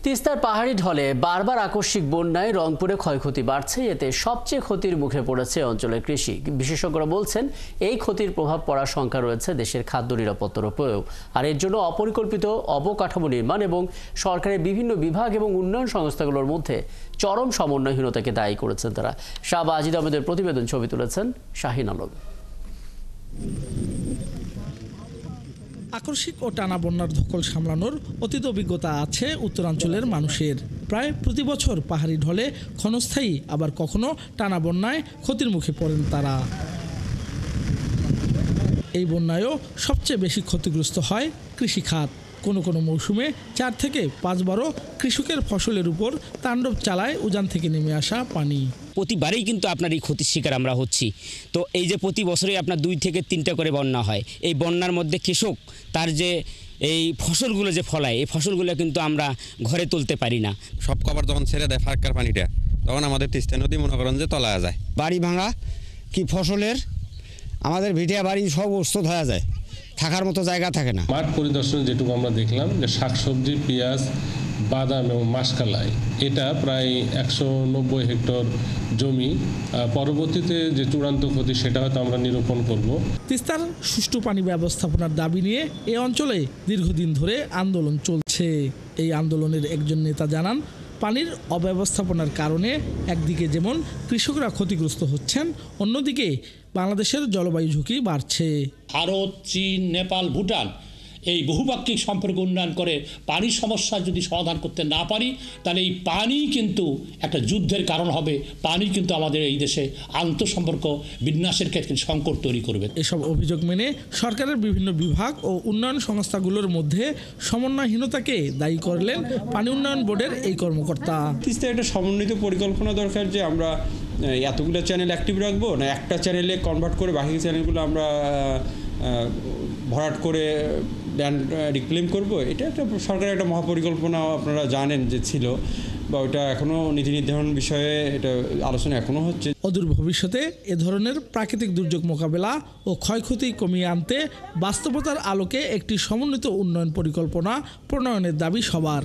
তিস্তার পাহাড়ি ঢলে বারবার আকস্মিক বন্যায় রংপুরে ক্ষয়ক্ষতি বাড়ছে। এতে সবচেয়ে ক্ষতির মুখে পড়েছে অঞ্চলের কৃষি। বিশেষজ্ঞরা বলছেন এই ক্ষতির প্রভাব পড়ার শঙ্কা রয়েছে দেশের খাদ্য নিরাপত্তার উপরেও। আর এর জন্য অপরিকল্পিত অবকাঠামো নির্মাণ এবং সরকারের বিভিন্ন বিভাগ এবং উন্নয়ন সংস্থাগুলোর মধ্যে চরম সমন্বয়হীনতাকে দায়ী করেছেন তারা। শাহ বাজিদ আহমেদের প্রতিবেদন, ছবি তুলেছেন শাহিন আলম। আকস্মিক ও টানা বন্যার ধকল সামলানোর অতীত অভিজ্ঞতা আছে উত্তরাঞ্চলের মানুষের। প্রায় প্রতি বছর পাহাড়ি ঢলে ক্ষণস্থায়ী আবার কখনো টানা বন্যায় ক্ষতির মুখে পড়েন তারা। এই বন্যায়ও সবচেয়ে বেশি ক্ষতিগ্রস্ত হয় কৃষিখাত। কোনো কোনো মৌসুমে 4 থেকে 5 বারও কৃষকের ফসলের উপর তাণ্ডব চালায় উজান থেকে নেমে আসা পানি। প্রতিবারেই কিন্তু আপনার এই ক্ষতির শিকার আমরা হচ্ছি। তো এই যে প্রতি বছরই আপনার 2 থেকে 3টা করে বন্যা হয়, এই বন্যার মধ্যে কৃষক তার যে এই ফসলগুলো যে ফলায়, এই ফসলগুলো কিন্তু আমরা ঘরে তুলতে পারি না। সব কবার যখন ছেড়ে দেয় ফাঁকার পানিটা, তখন আমাদের তিস্তা নদী মনে করেন যে তলায় যায়। বাড়ি ভাঙা কি ফসলের, আমাদের ভিটিয়া বাড়ি সব ওস্ত হয়ে যায়, থাকার মতো জায়গা থাকে না। মাঠ পরিদর্শনে যেটুকু আমরা দেখলাম যে শাকসবজি, পেঁয়াজ, বাদাম এবং মাসকালাই, এটা প্রায় 190 হেক্টর জমি। পরবর্তীতে যে চূড়ান্ত ক্ষতি সেটা হয়তো আমরা নিরূপণ করব। তিস্তার সুষ্ঠু পানি ব্যবস্থাপনার দাবি নিয়ে এই অঞ্চলে দীর্ঘদিন ধরে আন্দোলন চলছে। এই আন্দোলনের একজন নেতা জানান, পানির অব্যবস্থাপনার কারণে একদিকে যেমন কৃষকরা ক্ষতিগ্রস্ত হচ্ছেন, অন্যদিকে বাংলাদেশের জলবায়ু ঝুঁকি বাড়ছে। ভারত, চীন, নেপাল, ভুটান এই বহুপাক্ষিক সম্পর্ক উন্নয়ন করে পানির সমস্যা যদি সমাধান করতে না পারি, তাহলে এই পানি কিন্তু একটা যুদ্ধের কারণ হবে। পানি কিন্তু আমাদের এই দেশে আন্তঃসম্পর্ক বিন্যাসের ক্ষেত্রে সংকট তৈরি করবে। এসব অভিযোগ মেনে সরকারের বিভিন্ন বিভাগ ও উন্নয়ন সংস্থাগুলোর মধ্যে সমন্বয়হীনতাকে দায়ী করলেন পানি উন্নয়ন বোর্ডের এই কর্মকর্তা। তিস্তায় একটা সমন্বিত পরিকল্পনা দরকার, যে আমরা এতগুলো চ্যানেল অ্যাক্টিভ রাখবো না একটা চ্যানেলে কনভার্ট করে বাকি চ্যানেলগুলো আমরা ভরাট করে ল্যান্ড রিক্লেম করব। এটা একটা সরকারের একটা মহাপরিকল্পনা, আপনারা জানেন যে ছিল, বা ওইটা এখনও নীতি নির্ধারণ বিষয়ে এটা আলোচনা এখনও হচ্ছে। অদূর ভবিষ্যতে এ ধরনের প্রাকৃতিক দুর্যোগ মোকাবেলা ও ক্ষয়ক্ষতি কমিয়ে আনতে বাস্তবতার আলোকে একটি সমন্বিত উন্নয়ন পরিকল্পনা প্রণয়নের দাবি সবার।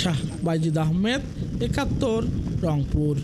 শাহ বাজিদ আহমেদ, 71, রংপুর।